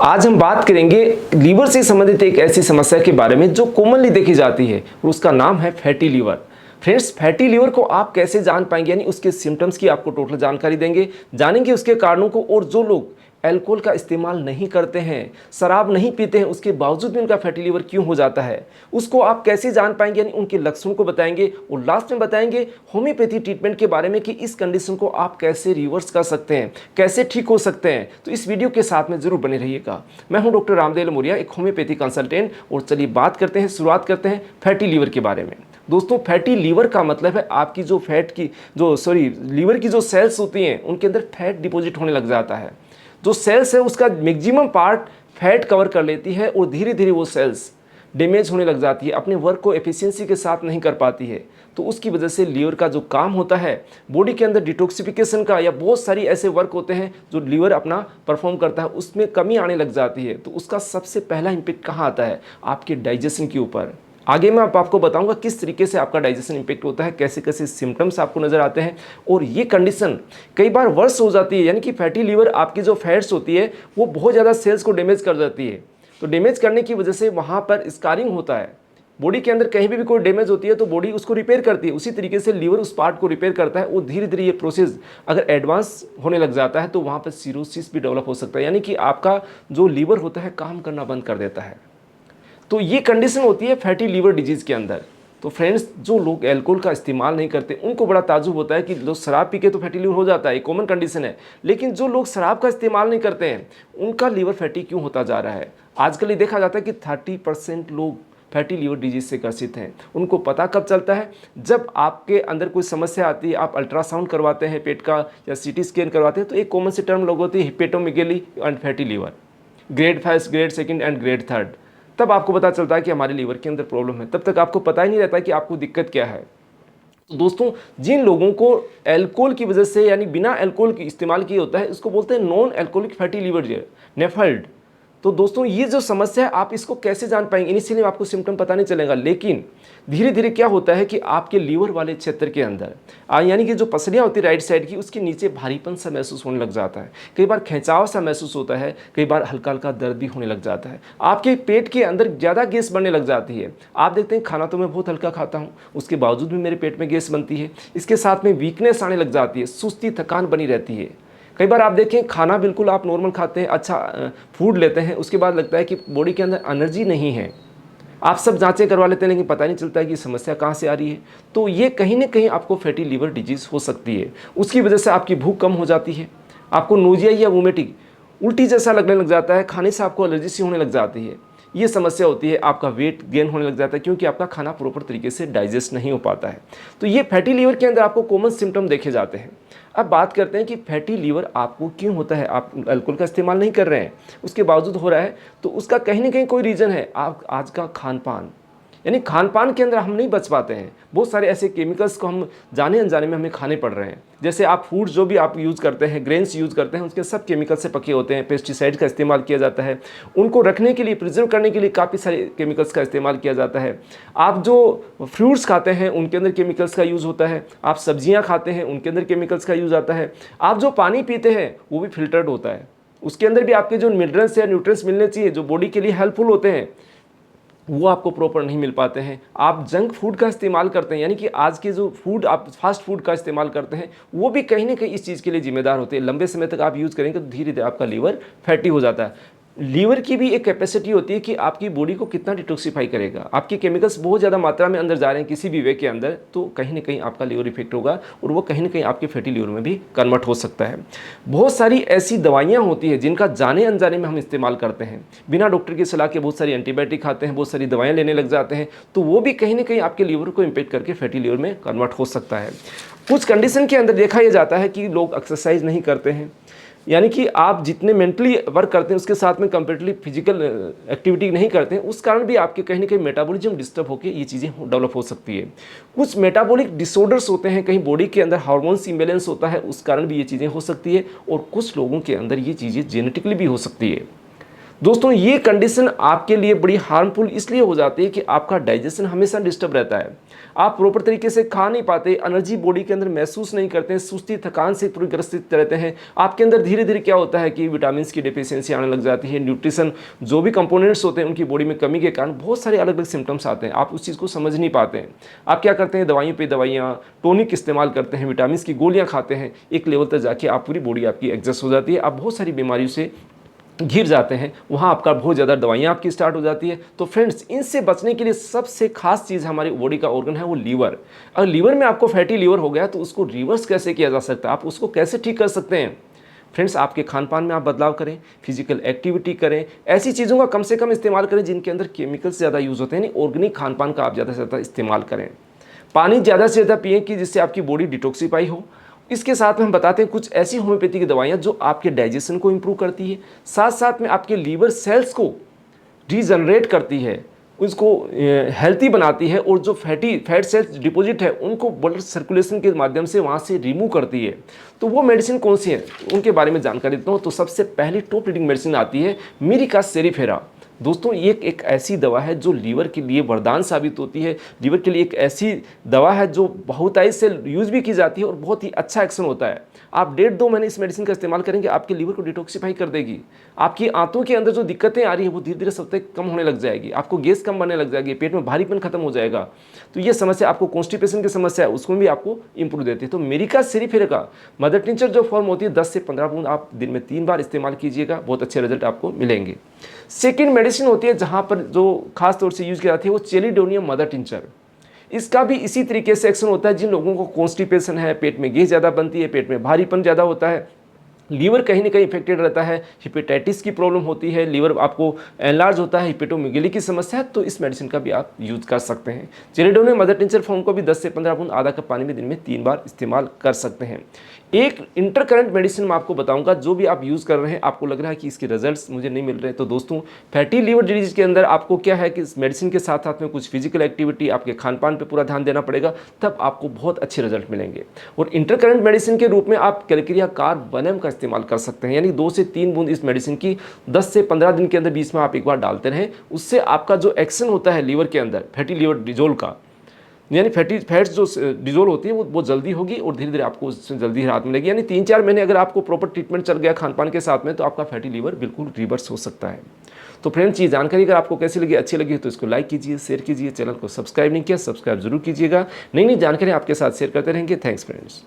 आज हम बात करेंगे लीवर से संबंधित एक ऐसी समस्या के बारे में जो कॉमनली देखी जाती है और उसका नाम है fatty liver. Friends, fatty liver को आप कैसे जान पाएंगे, यानी उसके सिम्टम्स की आपको टोटल जानकारी देंगे, जानेंगे उसके कारणों को। और जो लोग अल्कोहल का इस्तेमाल नहीं करते हैं, शराब नहीं पीते हैं, उसके बावजूद भी उनका फैटी लीवर क्यों हो जाता है, उसको आप कैसे जान पाएंगे, यानी उनके लक्षणों को बताएंगे। और लास्ट में बताएंगे होम्योपैथी ट्रीटमेंट के बारे में कि इस कंडीशन को आप कैसे रिवर्स कर सकते हैं, कैसे ठीक हो सकते हैं। तो इस वीडियो के साथ में जरूर बने रहिएगा। मैं हूं डॉक्टर रामदेव मौर्य, एक होम्योपैथी कंसल्टेंट। और चलिए बात करते हैं, शुरुआत करते हैं फैटी लीवर के बारे में। दोस्तों, फैटी लीवर का मतलब है आपकी जो लीवर की जो सेल्स होती हैं उनके अंदर फैट डिपॉजिट होने लग जाता है। जो सेल्स है उसका मैक्सिमम पार्ट फैट कवर कर लेती है और धीरे धीरे वो सेल्स डैमेज होने लग जाती है, अपने वर्क को एफिशिएंसी के साथ नहीं कर पाती है। तो उसकी वजह से लीवर का जो काम होता है बॉडी के अंदर डिटॉक्सिफिकेशन का, या बहुत सारी ऐसे वर्क होते हैं जो लीवर अपना परफॉर्म करता है, उसमें कमी आने लग जाती है। तो उसका सबसे पहला इम्पैक्ट कहाँ आता है? आपके डाइजेशन के ऊपर। आगे मैं आपको बताऊंगा किस तरीके से आपका डाइजेशन इंपैक्ट होता है, कैसे कैसे सिम्टम्स आपको नजर आते हैं। और ये कंडीशन कई बार वर्स हो जाती है, यानी कि फैटी लीवर आपकी जो फैट्स होती है वो बहुत ज़्यादा सेल्स को डैमेज कर देती है। तो डैमेज करने की वजह से वहाँ पर स्कारिंग होता है। बॉडी के अंदर कहीं भी कोई डैमेज होती है तो बॉडी उसको रिपेयर करती है, उसी तरीके से लीवर उस पार्ट को रिपेयर करता है। और धीरे धीरे ये प्रोसेस अगर एडवांस होने लग जाता है तो वहाँ पर सिरोसिस भी डेवलप हो सकता है, यानी कि आपका जो लीवर होता है काम करना बंद कर देता है। तो ये कंडीशन होती है फैटी लीवर डिजीज़ के अंदर। तो फ्रेंड्स, जो लोग अल्कोहल का इस्तेमाल नहीं करते उनको बड़ा ताज्जुब होता है कि लोग शराब पी के तो फैटी लीवर हो जाता है, ये कॉमन कंडीशन है। लेकिन जो लोग शराब का इस्तेमाल नहीं करते हैं उनका लीवर फैटी क्यों होता जा रहा है? आजकल ये देखा जाता है कि 30% लोग फैटी लीवर डिजीज़ से ग्रसित हैं। उनको पता कब चलता है? जब आपके अंदर कोई समस्या आती है, आप अल्ट्रासाउंड करवाते हैं पेट का या सीटी स्कैन करवाते हैं, तो एक कॉमन सी टर्म लोग होती है hepatomegaly and fatty liver, grade 1, grade 2 and grade 3। तब आपको पता चलता है कि हमारे लीवर के अंदर प्रॉब्लम है। तब तक आपको पता ही नहीं रहता कि आपको दिक्कत क्या है। तो दोस्तों, जिन लोगों को अल्कोहल की वजह से, यानी बिना अल्कोहल के इस्तेमाल किया होता है, इसको बोलते हैं नॉन अल्कोहलिक फैटी लीवर, नेफल्ड। तो दोस्तों, ये जो समस्या है आप इसको कैसे जान पाएंगे? इनिशियली आपको सिम्टम पता नहीं चलेगा, लेकिन धीरे धीरे क्या होता है कि आपके लीवर वाले क्षेत्र के अंदर यानी कि जो पसलियाँ होती है राइट साइड की, उसके नीचे भारीपन सा महसूस होने लग जाता है। कई बार खिंचाव सा महसूस होता है, कई बार हल्का हल्का दर्द भी होने लग जाता है। आपके पेट के अंदर ज़्यादा गैस बनने लग जाती है। आप देखते हैं खाना तो मैं बहुत हल्का खाता हूँ, उसके बावजूद भी मेरे पेट में गैस बनती है। इसके साथ में वीकनेस आने लग जाती है, सुस्ती थकान बनी रहती है। कई बार आप देखें खाना बिल्कुल आप नॉर्मल खाते हैं, अच्छा फूड लेते हैं, उसके बाद लगता है कि बॉडी के अंदर एनर्जी नहीं है। आप सब जांचें करवा लेते हैं लेकिन पता नहीं चलता है कि समस्या कहाँ से आ रही है। तो ये कहीं ना कहीं आपको फैटी लीवर डिजीज़ हो सकती है। उसकी वजह से आपकी भूख कम हो जाती है, आपको नोजिया या वोमिटिंग, उल्टी जैसा लगने लग जाता है, खाने से आपको एलर्जी सी होने लग जाती है। ये समस्या होती है, आपका वेट गेन होने लग जाता है क्योंकि आपका खाना प्रॉपर तरीके से डाइजेस्ट नहीं हो पाता है। तो ये फैटी लीवर के अंदर आपको कॉमन सिम्टम देखे जाते हैं। अब बात करते हैं कि फैटी लीवर आपको क्यों होता है। आप अल्कोहल का इस्तेमाल नहीं कर रहे हैं, उसके बावजूद हो रहा है, तो उसका कहीं ना कहीं कोई रीज़न है। आप आज का खान पान, यानी खान पान के अंदर हम नहीं बच पाते हैं। बहुत सारे ऐसे केमिकल्स को हम जाने अनजाने में हमें खाने पड़ रहे हैं। जैसे आप फूड जो भी आप यूज़ करते हैं, ग्रेन्स यूज़ करते हैं, उसके सब केमिकल से पके होते हैं। पेस्टिसाइड का इस्तेमाल किया जाता है, उनको रखने के लिए, प्रिजर्व करने के लिए काफ़ी सारे केमिकल्स का इस्तेमाल किया जाता है। आप जो फ्रूट्स खाते हैं उनके अंदर केमिकल्स का यूज़ होता है, आप सब्जियाँ खाते हैं उनके अंदर केमिकल्स का यूज़ आता है, आप जो पानी पीते हैं वो भी फिल्टर्ड होता है, उसके अंदर भी आपके जो मिनरल्स या न्यूट्रिएंट्स मिलने चाहिए जो बॉडी के लिए हेल्पफुल होते हैं वो आपको प्रॉपर नहीं मिल पाते हैं। आप जंक फूड का इस्तेमाल करते हैं, यानी कि आज के जो फूड आप फास्ट फूड का इस्तेमाल करते हैं वो भी कहीं ना कहीं इस चीज़ के लिए जिम्मेदार होते हैं। लंबे समय तक आप यूज़ करेंगे तो धीरे धीरे आपका लीवर फैटी हो जाता है। लीवर की भी एक कैपेसिटी होती है कि आपकी बॉडी को कितना डिटॉक्सिफाई करेगा। आपके केमिकल्स बहुत ज़्यादा मात्रा में अंदर जा रहे हैं किसी भी वे के अंदर, तो कहीं ना कहीं आपका लीवर इफेक्ट होगा और वो कहीं ना कहीं आपके फैटी लीवर में भी कन्वर्ट हो सकता है। बहुत सारी ऐसी दवाइयाँ होती हैं जिनका जाने अनजाने में हम इस्तेमाल करते हैं, बिना डॉक्टर की सलाह के बहुत सारी एंटीबायोटिक खाते हैं, बहुत सारी दवाइयाँ लेने लग जाते हैं, तो वो भी कहीं ना कहीं आपके लीवर को इम्पेक्ट करके फैटी लीवर में कन्वर्ट हो सकता है। कुछ कंडीशन के अंदर देखा यह जाता है कि लोग एक्सरसाइज नहीं करते हैं, यानी कि आप जितने मेंटली वर्क करते हैं उसके साथ में कंपेरेटिवली फिजिकल एक्टिविटी नहीं करते हैं, उस कारण भी आपके कहीं ना कहीं मेटाबॉलिज्म डिस्टर्ब होकर ये चीज़ें डेवलप हो सकती है। कुछ मेटाबॉलिक डिसऑर्डर्स होते हैं, कहीं बॉडी के अंदर हार्मोन्स इम्बैलेंस होता है, उस कारण भी ये चीज़ें हो सकती है। और कुछ लोगों के अंदर ये चीज़ें जेनेटिकली भी हो सकती है। दोस्तों ये कंडीशन आपके लिए बड़ी हार्मफुल इसलिए हो जाती है कि आपका डाइजेशन हमेशा डिस्टर्ब रहता है, आप प्रॉपर तरीके से खा नहीं पाते, एनर्जी बॉडी के अंदर महसूस नहीं करते हैं, सुस्ती थकान से पूरी ग्रसित रहते हैं। आपके अंदर धीरे धीरे क्या होता है कि विटामिन की डिफिशियंसी आने लग जाती है, न्यूट्रिशन जो भी कंपोनेंट्स होते हैं उनकी बॉडी में कमी के कारण बहुत सारे अलग अलग सिम्टम्स आते हैं, आप उस चीज़ को समझ नहीं पाते हैं। आप क्या करते हैं, दवाइयों पे दवाइयाँ, टॉनिक इस्तेमाल करते हैं, विटामिन की गोलियाँ खाते हैं, एक लेवल तक जाके आप पूरी बॉडी आपकी एडजस्ट हो जाती है, आप बहुत सारी बीमारियों से घिर जाते हैं, वहाँ आपका बहुत ज़्यादा दवाइयाँ आपकी स्टार्ट हो जाती है। तो फ्रेंड्स इनसे बचने के लिए सबसे खास चीज़ हमारी बॉडी का ऑर्गन है वो लीवर। अगर लीवर में आपको फैटी लीवर हो गया तो उसको रिवर्स कैसे किया जा सकता है, आप उसको कैसे ठीक कर सकते हैं। फ्रेंड्स आपके खान पान में आप बदलाव करें, फिजिकल एक्टिविटी करें, ऐसी चीज़ों का कम से कम इस्तेमाल करें जिनके अंदर केमिकल्स ज़्यादा यूज़ होते हैं, यानी ऑर्गेनिक खान पान का आप ज़्यादा से ज़्यादा इस्तेमाल करें। पानी ज़्यादा से ज़्यादा पिएं कि जिससे आपकी बॉडी डिटॉक्सीफाई हो। इसके साथ में हम बताते हैं कुछ ऐसी होम्योपैथी की दवाइयाँ जो आपके डाइजेशन को इम्प्रूव करती है, साथ साथ में आपके लीवर सेल्स को रीजनरेट करती है, उसको हेल्थी बनाती है, और जो फैट सेल्स डिपॉजिट है उनको ब्लड सर्कुलेशन के माध्यम से वहाँ से रिमूव करती है। तो वो मेडिसिन कौन सी है उनके बारे में जानकारी देता हूँ। तो सबसे पहली टॉप रीडिंग मेडिसिन आती है मिरिका सेरीफेरा। दोस्तों ये एक ऐसी दवा है जो लीवर के लिए वरदान साबित होती है, लीवर के लिए एक ऐसी दवा है जो बहुतायत से यूज़ भी की जाती है और बहुत ही अच्छा एक्शन होता है। आप 1.5-2 महीने इस मेडिसिन का इस्तेमाल करेंगे, आपके लीवर को डिटॉक्सिफाई कर देगी, आपकी आंतों के अंदर जो दिक्कतें आ रही है वो धीरे धीरे सब तक कम होने लग जाएगी, आपको गैस कम बनने लग जाएगी, पेट में भारीपन खत्म हो जाएगा। तो ये समस्या आपको कॉन्स्टिपेशन की समस्या है उसको भी आपको इंप्रूव देती है। तो मिरिका सेरीफेरा का मदर टिंचर जो फॉर्म होती है 10 से 15 बूंद आप दिन में 3 बार इस्तेमाल कीजिएगा, बहुत अच्छे रिजल्ट आपको मिलेंगे। सेकेंड मेडिसिन होती है जहाँ पर जो खास तौर से यूज किया जाती है वो चेलिडोनियम मदर टिंचर। इसका भी इसी तरीके से एक्शन होता है जिन लोगों को कॉन्स्टिपेशन है, पेट में गैस ज़्यादा बनती है, पेट में भारीपन ज़्यादा होता है, लीवर कहीं ना कहीं इफेक्टेड रहता है, हिपेटाइटिस की प्रॉब्लम होती है, लीवर आपको एनलार्ज होता है, हिपेटोमेगेली की समस्या है, तो इस मेडिसिन का भी आप यूज़ कर सकते हैं। चेलिडोनियम मदर टिंचर फॉर्म को भी 10 से 15 बूंद आधा कप पानी में दिन में 3 बार इस्तेमाल कर सकते हैं। एक इंटरकरेंट मेडिसिन मैं आपको बताऊंगा जो भी आप यूज़ कर रहे हैं आपको लग रहा है कि इसके रिजल्ट्स मुझे नहीं मिल रहे, तो दोस्तों फैटी लीवर डिजीज के अंदर आपको क्या है कि इस मेडिसिन के साथ साथ में कुछ फिजिकल एक्टिविटी, आपके खान पान पे पूरा ध्यान देना पड़ेगा, तब आपको बहुत अच्छे रिजल्ट मिलेंगे। और इंटरकरेंट मेडिसिन के रूप में आप कैलक्रिया कार्बोनम का इस्तेमाल कर सकते हैं, यानी 2 से 3 बूंद इस मेडिसिन की 10 से 15 दिन के अंदर बीच में आप एक बार डालते रहें। उससे आपका जो एक्शन होता है लीवर के अंदर फैटी लीवर डिजोल का, यानी फैट्स जो डिजोल होती है वो जल्दी होगी और धीरे धीरे आपको उससे जल्दी राहत मिलेगी। यानी 3-4 महीने अगर आपको प्रॉपर ट्रीटमेंट चल गया खान पान के साथ में तो आपका फैटी लीवर बिल्कुल रिवर्स हो सकता है। तो फ्रेंड्स ये जानकारी अगर आपको कैसी लगी, अच्छी लगी तो इसको लाइक कीजिए, शेयर कीजिए, चैनल को सब्सक्राइब नहीं किया सब्सक्राइब जरूर कीजिएगा। नई नई जानकारी आपके साथ शेयर करते रहेंगे। Thanks friends.